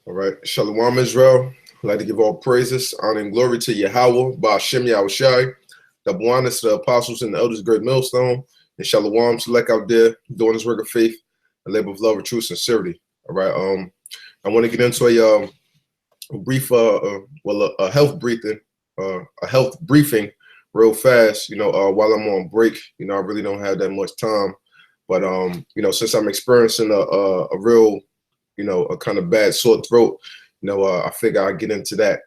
All right. Shalom, Israel. I'd like to give all praises, honor, and glory to Yahweh, Ba'ashem Yahushai, the B'wanis, the apostles, and the elders, great millstone, and Shalom, select out there, doing this work of faith, a labor of love, and true sincerity. All right. I want to get into a brief, a health briefing, real fast. While I'm on break, I really don't have that much time, but since I'm experiencing a real a kind of bad sore throat, I figure I'd get into that.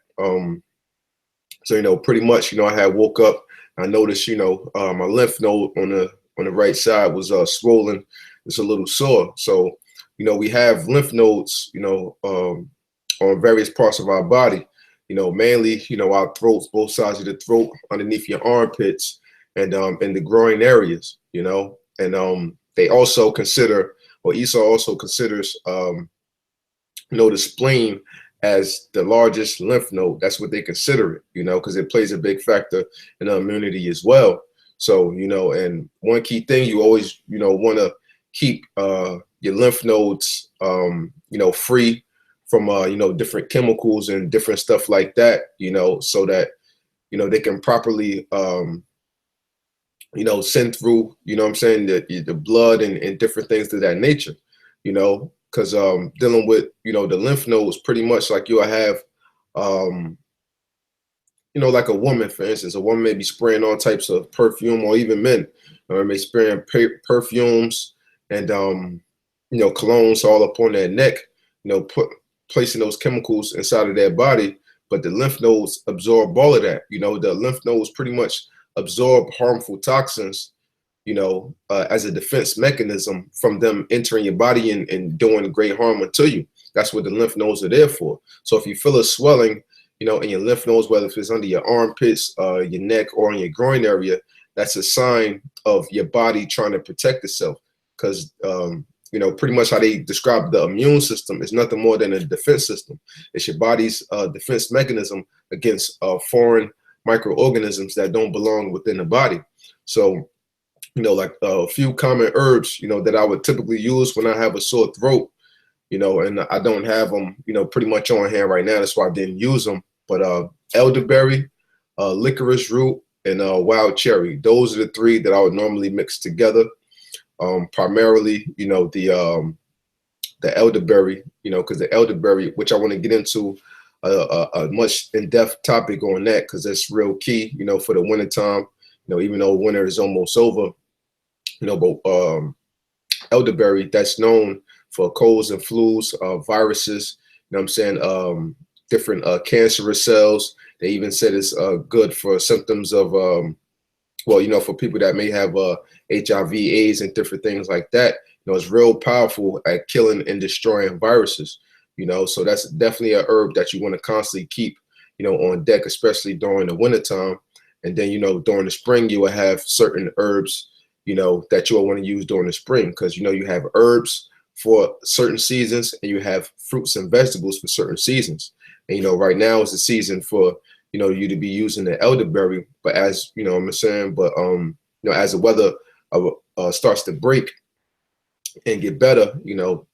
So pretty much, I had woke up, I noticed, my lymph node on the right side was swollen. It's a little sore. So, we have lymph nodes, on various parts of our body, mainly, our throats, both sides of the throat, underneath your armpits, and in the groin areas, and they also consider, or Esau also considers, the spleen as the largest lymph node. That's what they consider it, because it plays a big factor in the immunity as well. So, and one key thing you always, want to keep your lymph nodes, free from, different chemicals and different stuff like that, so that, they can properly, send through, what I'm saying, the blood and different things of that nature, because dealing with, the lymph nodes, pretty much like you'll have, like a woman, for instance, a woman may be spraying all types of perfume, or even men, may spraying perfumes and, colognes all up on their neck, placing those chemicals inside of their body. But the lymph nodes absorb all of that. The lymph nodes pretty much absorb harmful toxins, as a defense mechanism from them entering your body and doing great harm to you. That's what the lymph nodes are there for. So if you feel a swelling, in your lymph nodes, whether if it's under your armpits, your neck, or in your groin area, that's a sign of your body trying to protect itself. Because, pretty much how they describe the immune system is nothing more than a defense system. It's your body's defense mechanism against foreign microorganisms that don't belong within the body. So, like a few common herbs, that I would typically use when I have a sore throat, and I don't have them, pretty much on hand right now. That's why I didn't use them. But elderberry, licorice root, and wild cherry. Those are the three that I would normally mix together. Primarily, the elderberry, because the elderberry, which I want to get into a much in-depth topic on that, because that's real key, for the wintertime, even though winter is almost over, but elderberry, that's known for colds and flus, viruses, I'm saying, different cancerous cells. They even said it's good for symptoms of, for people that may have HIV, AIDS, and different things like that. It's real powerful at killing and destroying viruses, so that's definitely a herb that you want to constantly keep, on deck, especially during the wintertime. And then, during the spring, you will have certain herbs, that you'll want to use during the spring, because, you have herbs for certain seasons and you have fruits and vegetables for certain seasons. And, right now is the season for, you to be using the elderberry. But as, I'm saying, but, as the weather starts to break and get better,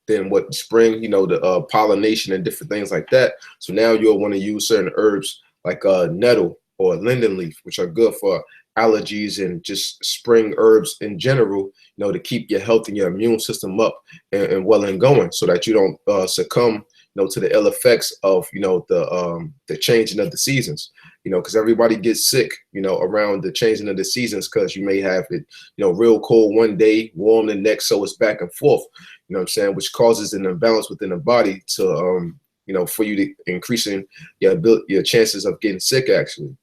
than what spring, the pollination and different things like that. So now you'll want to use certain herbs like nettle or linden leaf, which are good for allergies and just spring herbs in general, to keep your health and your immune system up and well and going, so that you don't succumb, to the ill effects of, the changing of the seasons, because everybody gets sick, around the changing of the seasons, because you may have it, real cold one day, warm the next, so it's back and forth, what I'm saying, which causes an imbalance within the body to, for you to increasing your chances of getting sick, actually,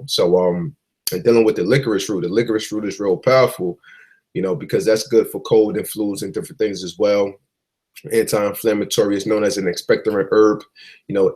so, and dealing with the licorice root is real powerful, because that's good for cold and flus and different things as well. Anti-inflammatory is known as an expectorant herb,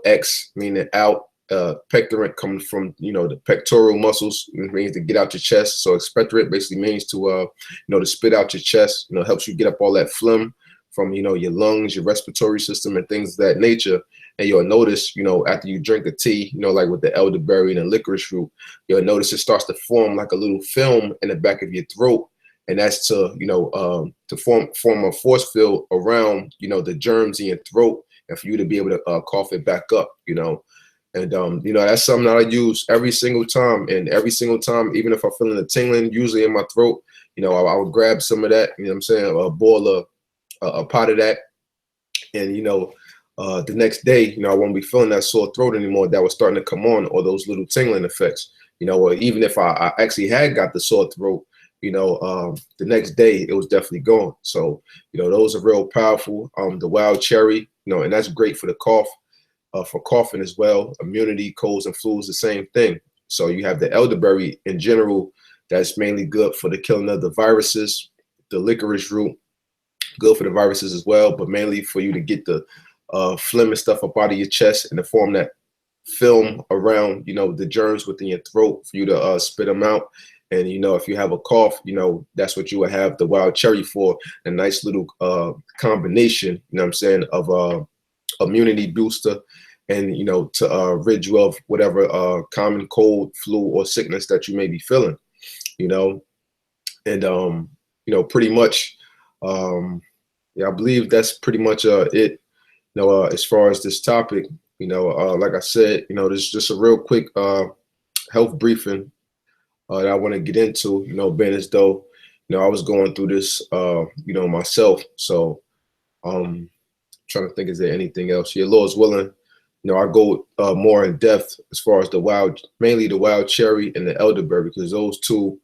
X meaning out, pectorant comes from, the pectoral muscles, it means to get out your chest. So expectorant basically means to, to spit out your chest, helps you get up all that phlegm from, your lungs, your respiratory system and things of that nature. And you'll notice, after you drink the tea, like with the elderberry and the licorice root, you'll notice it starts to form like a little film in the back of your throat. And that's to, to form a force field around, the germs in your throat and for you to be able to cough it back up, And, that's something that I use every single time. And every single time, even if I'm feeling a tingling, usually in my throat, I would grab some of that, what I'm saying, boil a pot of that. And, the next day, I won't be feeling that sore throat anymore that was starting to come on, or those little tingling effects, or even if I actually had got the sore throat, the next day it was definitely gone. So, those are real powerful. The wild cherry, and that's great for the cough. For coughing as well, immunity, colds, and flus, the same thing. So you have the elderberry in general, that's mainly good for the killing of the viruses. The licorice root, good for the viruses as well, but mainly for you to get the phlegm and stuff up out of your chest and to form that film around, the germs within your throat for you to spit them out. And, if you have a cough, that's what you would have the wild cherry for, a nice little combination, what I'm saying, of immunity booster, and to rid you of whatever common cold, flu, or sickness that you may be feeling, and pretty much, I believe that's pretty much it. As far as this topic, like I said, this is just a real quick health briefing that I want to get into. Being as though I was going through this, myself. So trying to think, is there anything else? Yeah, Lord's willing, I go more in depth as far as mainly the wild cherry and the elderberry, because those two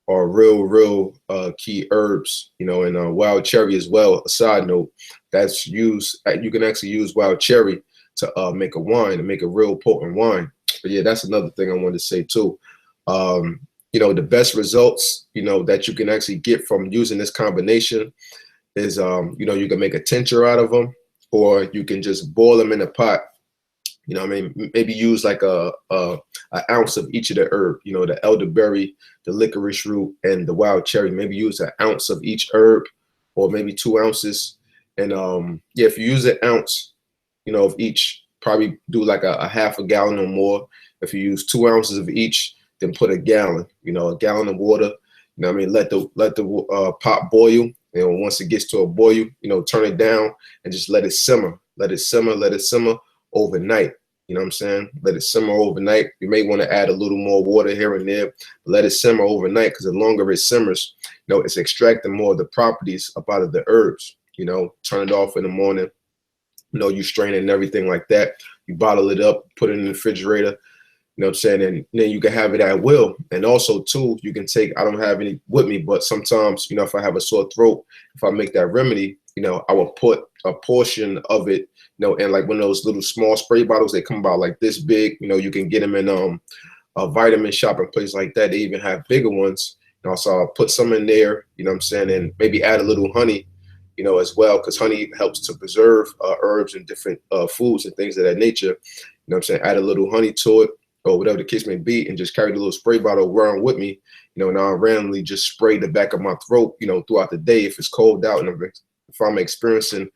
are real key herbs, and wild cherry as well. A side note, that's used, you can actually use wild cherry to make a wine, and make a real potent wine. But yeah, that's another thing I wanted to say too. The best results, that you can actually get from using this combination is, you can make a tincture out of them, or you can just boil them in a pot. Maybe use like an ounce of each of the herb, the elderberry, the licorice root, and the wild cherry. Maybe use an ounce of each herb, or maybe 2 ounces. And if you use an ounce, of each, probably do like a half a gallon or more. If you use 2 ounces of each, then put a gallon, a gallon of water. Let the pot boil. Once it gets to a boil, turn it down and just let it simmer. Let it simmer overnight. What I'm saying? Let it simmer overnight. You may want to add a little more water here and there, but let it simmer overnight, because the longer it simmers, it's extracting more of the properties up out of the herbs. Turn it off in the morning. You strain it and everything like that. You bottle it up, put it in the refrigerator. What I'm saying? And then you can have it at will. And also too, you can take, I don't have any with me, but sometimes, if I have a sore throat, if I make that remedy, I will put a portion of it, in like one of those little small spray bottles. They come about like this big. You can get them in a vitamin shop and places like that. They even have bigger ones. So I'll put some in there, what I'm saying, and maybe add a little honey, as well, because honey helps to preserve herbs and different foods and things of that nature. What I'm saying, add a little honey to it, or whatever the case may be, and just carry the little spray bottle around with me, and I'll randomly just spray the back of my throat, throughout the day. If it's cold out and if I'm experiencing,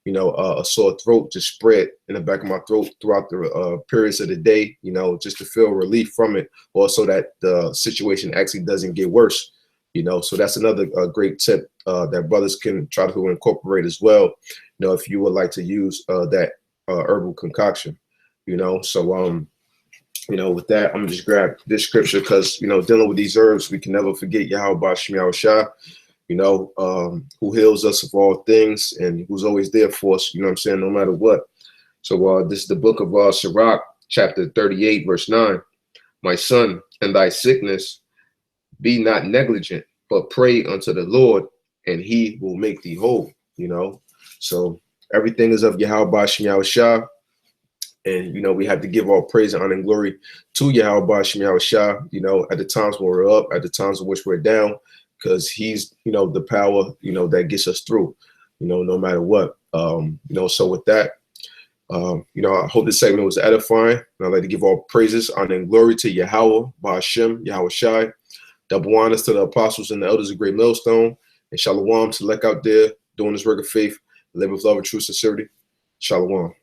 a sore throat, just spray it in the back of my throat throughout the periods of the day, just to feel relief from it, or so that the situation actually doesn't get worse, So that's another great tip that brothers can try to incorporate as well, if you would like to use that herbal concoction, So with that, I'm gonna just grab this scripture, because dealing with these herbs, we can never forget Yahweh Shem Yahushua, who heals us of all things and who's always there for us, what I'm saying, no matter what. So this is the book of Sirach, chapter 38, verse 9. My son, in thy sickness, be not negligent, but pray unto the Lord, and he will make thee whole, So everything is of Yahweh Shem Yahushua. And, we have to give all praise, honor, and glory to Yahweh Shem Yahushua, at the times when we're up, at the times in which we're down, because he's, the power, that gets us through, no matter what. So with that, I hope this segment was edifying. And I'd like to give all praises, honor, and glory to Yahweh, Ba'ashem, Yahushai. Double honors to the apostles and the elders of Great Millstone. And shalom to Lek out there doing this work of faith, live with love and true sincerity. Shalom.